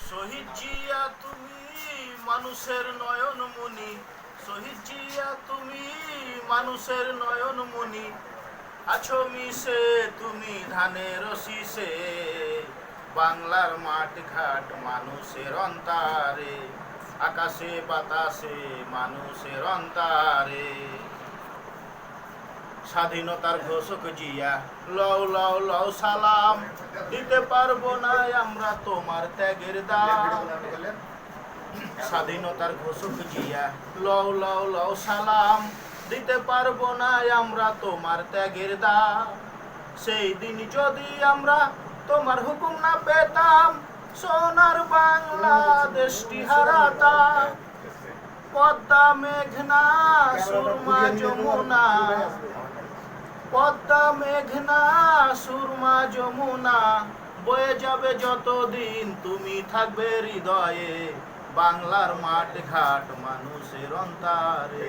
শহীদ জিয়া তুমি মানুষের নয়নমণি, শহীদ জিয়া তুমি মানুষের নয়নমণি, আছো মিশে তুমি ধানের শীষে, বাংলার মাঠ ঘাট মানুষের অন্তরে, আকাশে বাতাসে মানুষের অন্তরে। স্বাধীনতার ঘোষক জিয়া লও লও লও সালাম, দিতে পারবো না আমরা তোমার ত্যাগের দাম। স্বাধীনতার ঘোষক জিয়া লও লও লও সালাম, দিতে পারবো না আমরা তোমার ত্যাগের দাম। সেই দিন যদি আমরা তোমার হুকুম না পেতাম, সোনার বাংলাদেশটি হারাতাম। পদ্মা মেঘনা সুরমা যমুনা, পদ্মা মেঘনা সুরমা যমুনা, বয়ে যাবে যতদিন তুমি থাকবে হৃদয়ে, বাংলার মাঠ ঘাট মানুষের অন্তরে।